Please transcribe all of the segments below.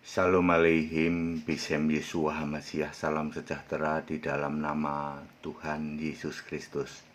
Shalom Aleihim, Bishem Yeshua HaMashiach, salam sejahtera di dalam nama Tuhan Yesus Kristus.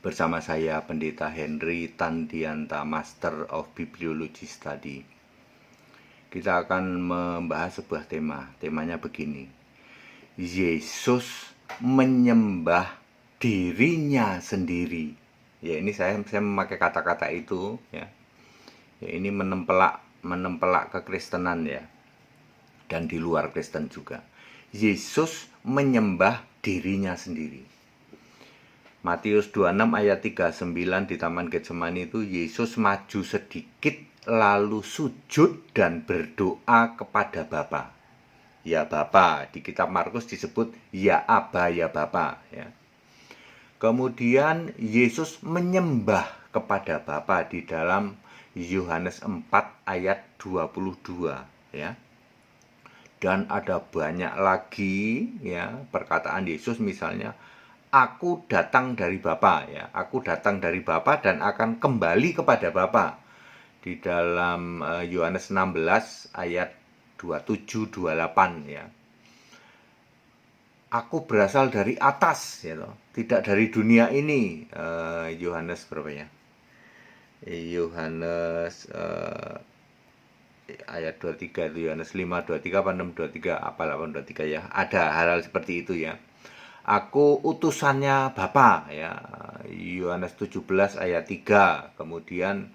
Bersama saya Pendeta Henry Tandianta, Master of Bibliology Study. Kita akan membahas sebuah tema. Temanya begini: Yesus menyembah dirinya sendiri. Ya, ini saya memakai kata-kata itu ya. Ini menempelak kekristenan ya, dan di luar Kristen juga. Yesus menyembah dirinya sendiri. Matius 26 ayat 39 di Taman Getsemani itu, Yesus maju sedikit lalu sujud dan berdoa kepada Bapa. Ya Bapa, di kitab Markus disebut ya Aba, ya Bapa ya. Kemudian Yesus menyembah kepada Bapa di dalam Yohanes 4 ayat 22 ya. Dan ada banyak lagi ya perkataan Yesus, misalnya aku datang dari Bapa ya. Aku datang dari Bapa dan akan kembali kepada Bapa. Di dalam Yohanes 16 ayat 27 28 ya. Aku berasal dari atas ya, tidak dari dunia ini. Yohanes berapa ya? Yohanes ayat 23 itu, Yohanes 5 23 apa 6 23 apa 8 23 ya. Ada hal-hal seperti itu ya. Aku utusannya Bapa ya. Yohanes 17 ayat 3. Kemudian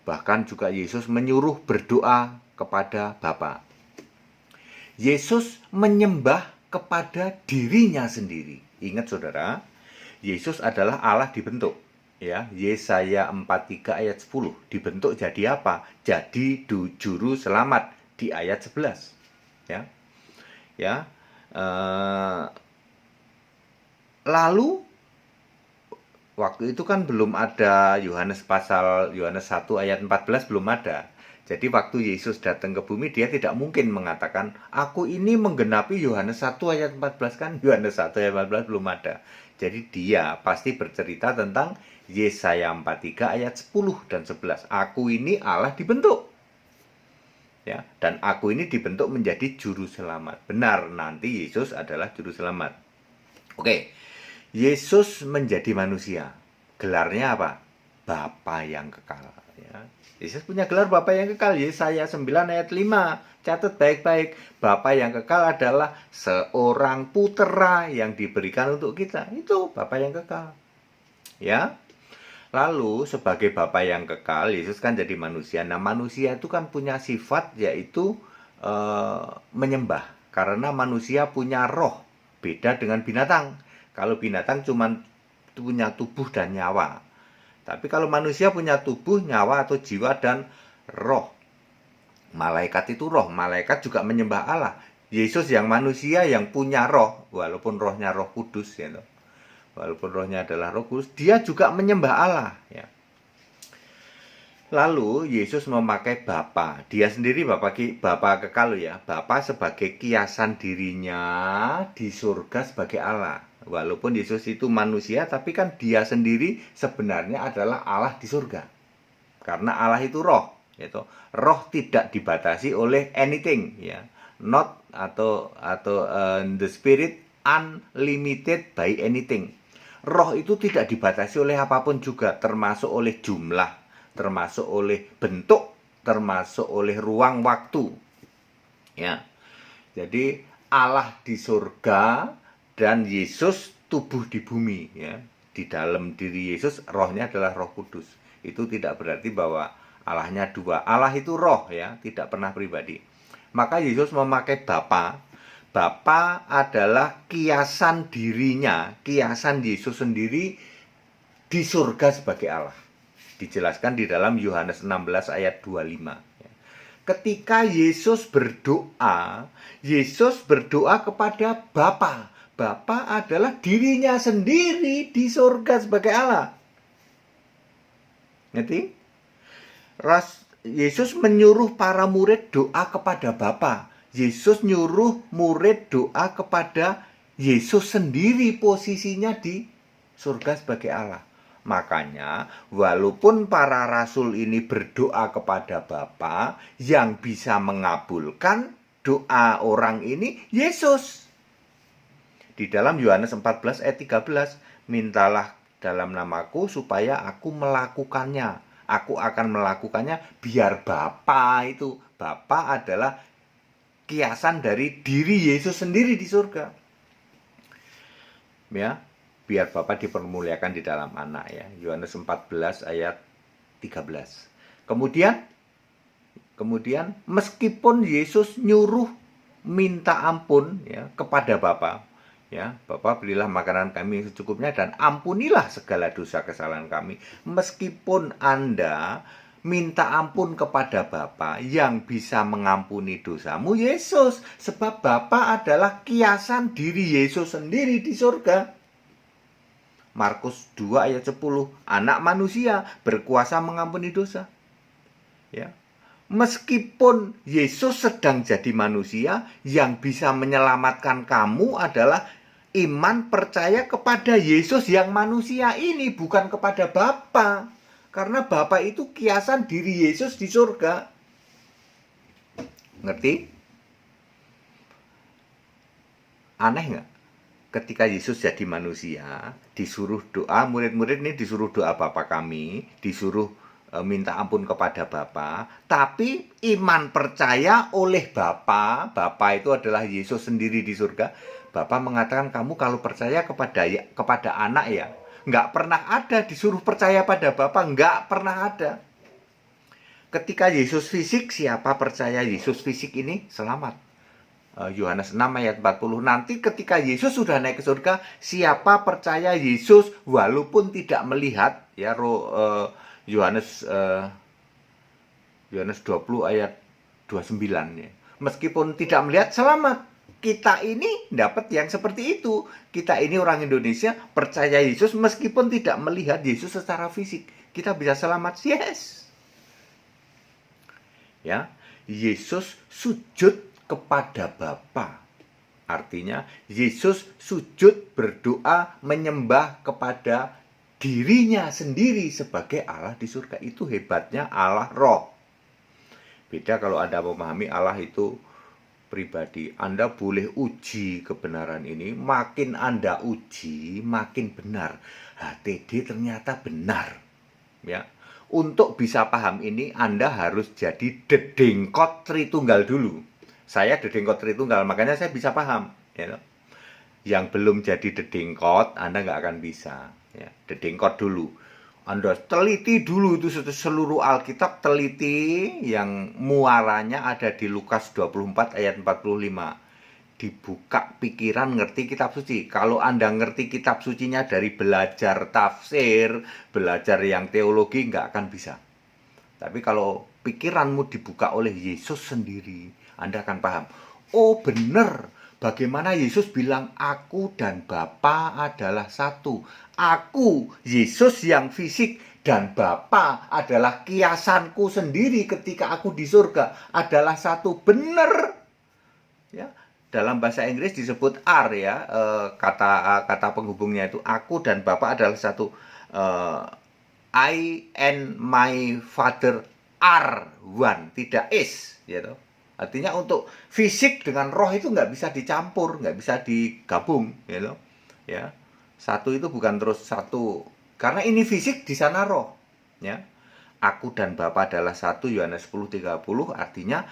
bahkan juga Yesus menyuruh berdoa kepada Bapa. Yesus menyembah kepada dirinya sendiri. Ingat saudara, Yesus adalah Allah dibentuk. Ya, Yesaya 43 ayat 10 dibentuk jadi apa? Jadi juru selamat di ayat 11. Ya. Ya. Lalu waktu itu kan belum ada Yohanes 1 ayat 14, belum ada. Jadi waktu Yesus datang ke bumi, dia tidak mungkin mengatakan aku ini menggenapi Yohanes 1 ayat 14, kan Yohanes 1 ayat 14 belum ada. Jadi dia pasti bercerita tentang Yesaya 43 ayat 10 dan 11. Aku ini Allah dibentuk. Ya, dan aku ini dibentuk menjadi juru selamat. Benar, nanti Yesus adalah juru selamat. Oke. Yesus menjadi manusia. Gelarnya apa? Bapa yang kekal ya. Yesus punya gelar Bapa yang kekal. Yesaya 9 ayat 5. Catat baik-baik. Bapa yang kekal adalah seorang putera yang diberikan untuk kita. Itu Bapa yang kekal. Ya. Lalu sebagai Bapa yang kekal, Yesus kan jadi manusia. Nah, manusia itu kan punya sifat yaitu menyembah. Karena manusia punya roh, beda dengan binatang. Kalau binatang cuma punya tubuh dan nyawa. Tapi kalau manusia punya tubuh, nyawa atau jiwa dan roh. Malaikat itu roh, malaikat juga menyembah Allah. Yesus yang manusia yang punya roh, walaupun rohnya Roh Kudus ya. Walaupun rohnya adalah Roh Kudus, dia juga menyembah Allah ya. Lalu Yesus memakai Bapa. Dia sendiri Bapa kekal ya. Bapa sebagai kiasan dirinya di surga sebagai Allah. Walaupun Yesus itu manusia, tapi kan dia sendiri sebenarnya adalah Allah di surga. Karena Allah itu roh, yaitu roh tidak dibatasi oleh anything ya. Not atau the spirit unlimited by anything. Roh itu tidak dibatasi oleh apapun juga, termasuk oleh jumlah, termasuk oleh bentuk, termasuk oleh ruang waktu. Ya. Jadi Allah di surga dan Yesus tubuh di bumi ya. Di dalam diri Yesus rohnya adalah Roh Kudus. Itu tidak berarti bahwa Allahnya dua. Allah itu roh ya, tidak pernah pribadi. Maka Yesus memakai Bapa. Bapa adalah kiasan dirinya, kiasan Yesus sendiri di surga sebagai Allah. Dijelaskan di dalam Yohanes 16 ayat 25. Ketika Yesus berdoa kepada Bapa. Bapa adalah dirinya sendiri di surga sebagai Allah. Ngerti? Yesus menyuruh para murid doa kepada Bapa. Yesus nyuruh murid doa kepada Yesus sendiri, posisinya di surga sebagai Allah. Makanya walaupun para rasul ini berdoa kepada Bapa, yang bisa mengabulkan doa orang ini Yesus. Di dalam Yohanes 14 ayat 13, mintalah dalam namaku supaya aku melakukannya. Aku akan melakukannya biar Bapa itu. Bapa adalah kiasan dari diri Yesus sendiri di surga. Ya, biar Bapa dipermuliakan di dalam anak ya. Yohanes 14 ayat 13. Kemudian meskipun Yesus nyuruh minta ampun ya kepada Bapa, ya, Bapa berilah makanan kami secukupnya dan ampunilah segala dosa kesalahan kami. Meskipun Anda minta ampun kepada Bapa, yang bisa mengampuni dosamu Yesus, sebab Bapa adalah kiasan diri Yesus sendiri di surga. Markus 2 ayat 10, anak manusia berkuasa mengampuni dosa. Ya. Meskipun Yesus sedang jadi manusia, yang bisa menyelamatkan kamu adalah iman percaya kepada Yesus yang manusia ini, bukan kepada Bapa. Karena Bapa itu kiasan diri Yesus di surga. Ngerti? Aneh nggak? Ketika Yesus jadi manusia, disuruh doa, murid-murid ini disuruh doa Bapa kami, disuruh minta ampun kepada Bapa, tapi iman percaya oleh Bapa itu adalah Yesus sendiri di surga. Bapa mengatakan kamu kalau percaya kepada anak ya, nggak pernah ada disuruh percaya pada Bapa, nggak pernah ada. Ketika Yesus fisik, siapa percaya Yesus fisik ini selamat. Yohanes 6 ayat 40, nanti ketika Yesus sudah naik ke surga, siapa percaya Yesus walaupun tidak melihat, ya, Yohanes 20 ayat 29 ya. Meskipun tidak melihat selamat. Kita ini dapat yang seperti itu. Kita ini orang Indonesia percaya Yesus meskipun tidak melihat Yesus secara fisik. Kita bisa selamat, yes. Ya, Yesus sujud kepada Bapa. Artinya Yesus sujud berdoa menyembah kepada dirinya sendiri sebagai Allah di surga. Itu hebatnya Allah Roh. Beda kalau Anda memahami Allah itu pribadi. Anda boleh uji kebenaran ini. Makin Anda uji, makin benar. HTD ternyata benar. Ya. Untuk bisa paham ini, Anda harus jadi dedengkot Tritunggal dulu. Saya dedengkot Tritunggal, makanya saya bisa paham. Ya. Yang belum jadi dedengkot, Anda nggak akan bisa. Ya. Dedengkot dulu. Anda teliti dulu itu seluruh Alkitab, teliti yang muaranya ada di Lukas 24 ayat 45. Dibuka pikiran, ngerti kitab suci. Kalau Anda ngerti kitab sucinya dari belajar tafsir, belajar yang teologi, nggak akan bisa. Tapi kalau pikiranmu dibuka oleh Yesus sendiri, Anda akan paham. Oh benar, bagaimana Yesus bilang, aku dan Bapa adalah satu. Aku, Yesus yang fisik, dan Bapa adalah kiasanku sendiri ketika aku di surga. Adalah satu, benar. Ya, dalam bahasa Inggris disebut are ya, kata penghubungnya itu aku dan Bapa adalah satu. I and my Father are one, tidak is, gitu. Artinya untuk fisik dengan roh itu nggak bisa dicampur, nggak bisa digabung, gitu. Ya, satu itu bukan terus satu, karena ini fisik di sana roh. Ya, aku dan Bapa adalah satu, Yohanes 10:30, artinya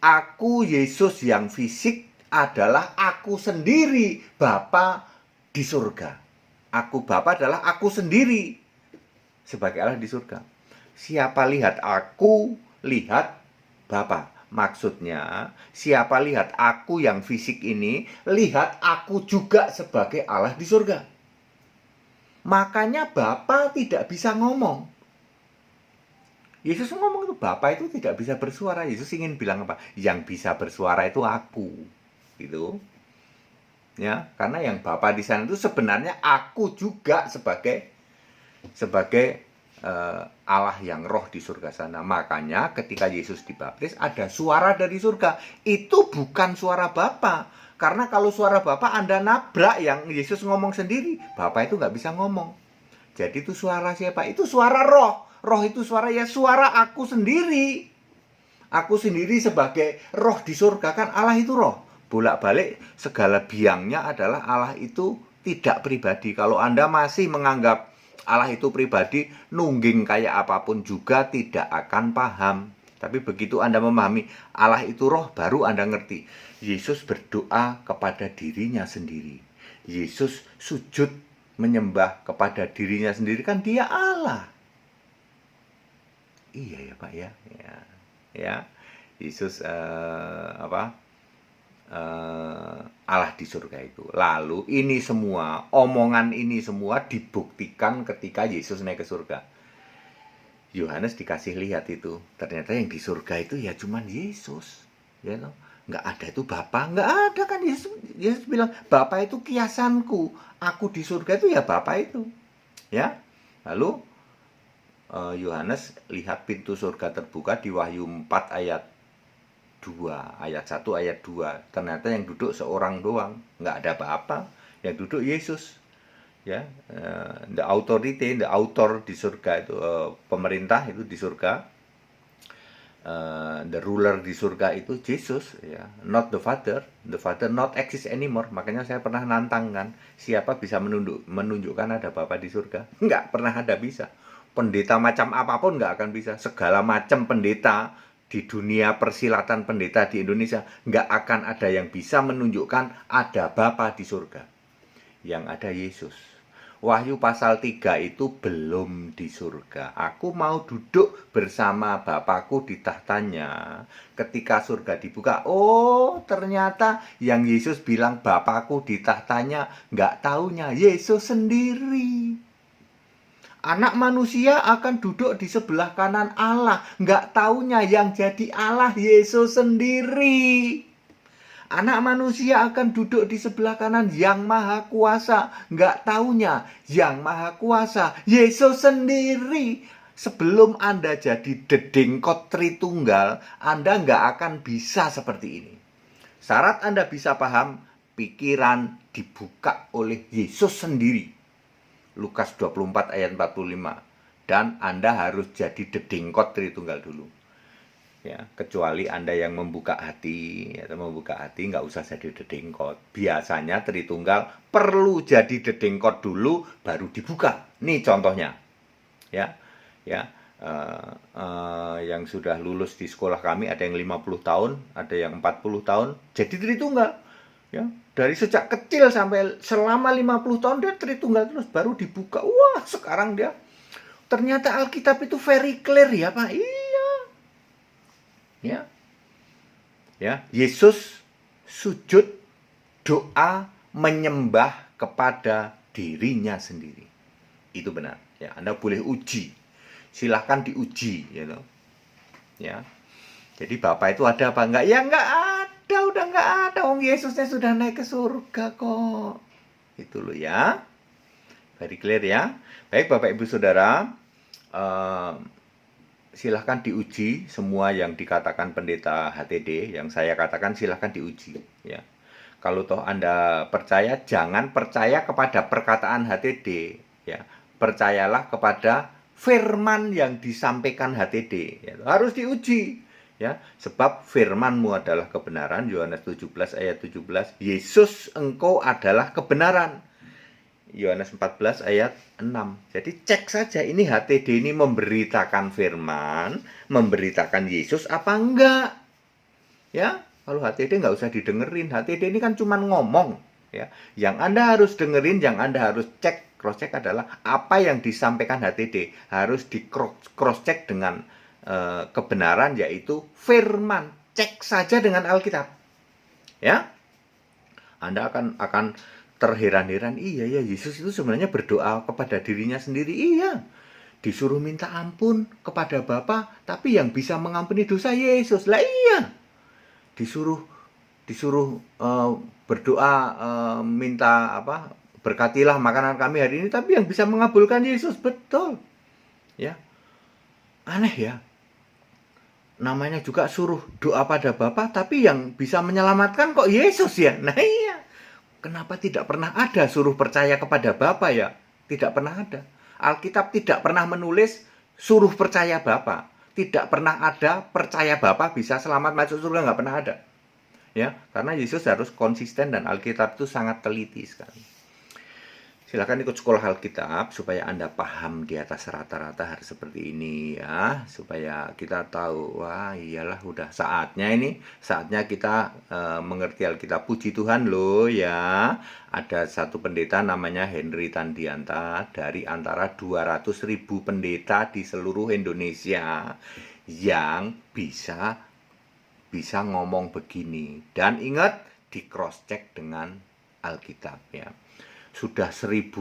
aku Yesus yang fisik adalah aku sendiri, Bapa di surga. Aku Bapa adalah aku sendiri sebagai Allah di surga. Siapa lihat aku, lihat Bapa. Maksudnya, siapa lihat aku yang fisik ini, lihat aku juga sebagai Allah di surga. Makanya Bapa tidak bisa ngomong. Yesus ngomong itu, Bapa itu tidak bisa bersuara. Yesus ingin bilang apa? Yang bisa bersuara itu aku. Gitu. Ya, karena yang Bapa di sana itu sebenarnya aku juga sebagai Allah yang roh di surga sana. Makanya ketika Yesus dibaptis ada suara dari surga. Itu bukan suara Bapa. Karena kalau suara Bapa Anda nabrak yang Yesus ngomong sendiri. Bapa itu nggak bisa ngomong. Jadi itu suara siapa? Itu suara roh. Roh itu suara, ya suara aku sendiri. Aku sendiri sebagai roh di surga, kan Allah itu roh. Bolak-balik segala biangnya adalah Allah itu tidak pribadi. Kalau Anda masih menganggap Allah itu pribadi, nungging kayak apapun juga tidak akan paham. Tapi begitu Anda memahami Allah itu roh, baru Anda ngerti. Yesus berdoa kepada dirinya sendiri. Yesus sujud menyembah kepada dirinya sendiri, kan dia Allah. Iya ya Pak ya. Ya. Yesus Allah di surga itu. Lalu ini semua, omongan ini semua dibuktikan ketika Yesus naik ke surga. Yohanes dikasih lihat itu, ternyata yang di surga itu ya cuman Yesus, ya toh. Nggak ada itu Bapa, nggak ada kan. Yesus bilang, Bapa itu kiasanku, aku di surga itu ya Bapa itu, ya. Lalu Yohanes lihat pintu surga terbuka di Wahyu 4 ayat 2, ayat 1, ayat 2. Ternyata yang duduk seorang doang, nggak ada Bapa, yang duduk Yesus. Ya, the authority, the author di surga itu, pemerintah itu di surga, the ruler di surga itu Yesus, ya, not the Father not exist anymore. Makanya saya pernah nantang kan, siapa bisa menunjukkan ada Bapa di surga? Nggak pernah ada bisa. Pendeta macam apapun nggak akan bisa. Segala macam pendeta di dunia persilatan pendeta di Indonesia nggak akan ada yang bisa menunjukkan ada Bapa di surga. Yang ada Yesus. Wahyu pasal 3 itu belum di surga. Aku mau duduk bersama Bapakku di tahtanya. Ketika surga dibuka, oh ternyata yang Yesus bilang Bapakku di tahtanya, nggak taunya Yesus sendiri. Anak manusia akan duduk di sebelah kanan Allah, nggak taunya yang jadi Allah Yesus sendiri. Anak manusia akan duduk di sebelah kanan yang maha kuasa. Nggak taunya yang maha kuasa Yesus sendiri. Sebelum Anda jadi dedengkot Tritunggal, Anda nggak akan bisa seperti ini. Syarat Anda bisa paham, pikiran dibuka oleh Yesus sendiri. Lukas 24 ayat 45. Dan Anda harus jadi dedengkot Tritunggal dulu. Ya, kecuali Anda yang membuka hati, atau membuka hati nggak usah jadi dedengkot. Biasanya Tritunggal perlu jadi dedengkot dulu baru dibuka. Nih contohnya, ya, yang sudah lulus di sekolah kami ada yang 50 tahun, ada yang 40 tahun, jadi Tritunggal. Ya, dari sejak kecil sampai selama 50 tahun dia Tritunggal terus, baru dibuka. Wah, sekarang dia ternyata Alkitab itu very clear ya Pak. Ya, Yesus sujud doa menyembah kepada dirinya sendiri. Itu benar. Ya, Anda boleh uji. Silahkan diuji, gitu. Ya. Jadi Bapa itu ada apa enggak? Ya enggak ada, udah enggak ada. Yesusnya sudah naik ke surga kok. Itu loh ya. Very clear ya. Baik Bapak Ibu Saudara, silahkan diuji semua yang dikatakan pendeta HTD, yang saya katakan silahkan diuji. Ya. Kalau toh Anda percaya, jangan percaya kepada perkataan HTD. Ya. Percayalah kepada firman yang disampaikan HTD. Ya. Harus diuji. Ya. Sebab firman-Mu adalah kebenaran. Yohanes 17 ayat 17. Yesus engkau adalah kebenaran. Yohanes 14 ayat 6. Jadi cek saja ini HTD ini memberitakan firman, memberitakan Yesus apa enggak. Ya, kalau HTD nggak usah didengerin. HTD ini kan cuma ngomong. Ya, yang Anda harus dengerin, yang Anda harus cek, cross check adalah apa yang disampaikan HTD harus di cross check dengan kebenaran, yaitu firman. Cek saja dengan Alkitab. Ya, Anda akan terheran-heran, iya ya, Yesus itu sebenarnya berdoa kepada dirinya sendiri. Iya, disuruh minta ampun kepada Bapa, tapi yang bisa mengampuni dosa Yesus. Lah iya, disuruh berdoa, minta apa, berkatilah makanan kami hari ini, tapi yang bisa mengabulkan Yesus. Betul ya, aneh ya, namanya juga suruh doa pada Bapa, tapi yang bisa menyelamatkan kok Yesus ya. Nah iya, kenapa tidak pernah ada suruh percaya kepada Bapa ya? Tidak pernah ada. Alkitab tidak pernah menulis suruh percaya Bapa. Tidak pernah ada percaya Bapa bisa selamat masuk surga, nggak pernah ada. Ya, karena Yesus harus konsisten dan Alkitab itu sangat teliti sekali. Silakan ikut sekolah Alkitab supaya Anda paham di atas rata-rata harus seperti ini ya, supaya kita tahu, wah iyalah udah saatnya kita mengerti Alkitab. Puji Tuhan loh ya, ada satu pendeta namanya Henry Tandianta dari antara 200.000 pendeta di seluruh Indonesia yang bisa ngomong begini. Dan ingat, di cross check dengan Alkitab ya. Sudah 1.001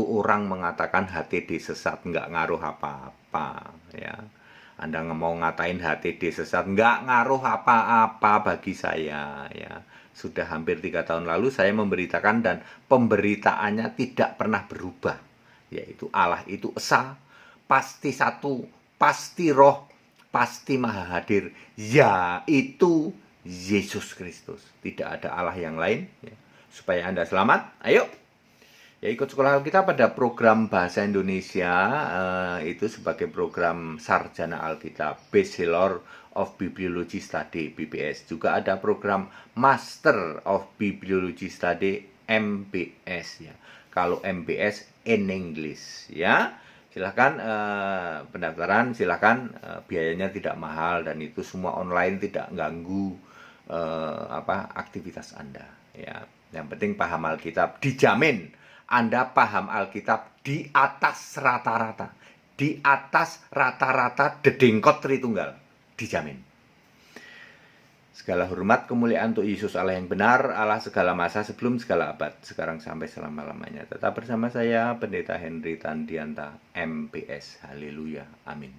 orang mengatakan HTD sesat, nggak ngaruh apa-apa ya. Anda mau ngatain HTD sesat, nggak ngaruh apa-apa bagi saya ya. Sudah hampir 3 tahun lalu saya memberitakan dan pemberitaannya tidak pernah berubah, yaitu Allah itu esa, pasti satu, pasti roh, pasti maha hadir, yaitu Yesus Kristus. Tidak ada Allah yang lain ya. Supaya Anda selamat, ayo ya ikut sekolah Alkitab. Pada program Bahasa Indonesia itu sebagai program Sarjana Alkitab, Bachelor of Bibliology Study BBS. Juga ada program Master of Bibliology Study MBS ya. Kalau MBS in English ya. Silahkan pendaftaran, silahkan biayanya tidak mahal dan itu semua online, tidak ganggu aktivitas Anda ya. Yang penting paham Alkitab, dijamin Anda paham Alkitab di atas rata-rata. Di atas rata-rata dedengkot Tritunggal. Dijamin. Segala hormat kemuliaan untuk Yesus Allah yang benar, Allah segala masa sebelum segala abad, sekarang sampai selama-lamanya. Tetap bersama saya, Pendeta Henry Tandianta, MPS. Haleluya. Amin.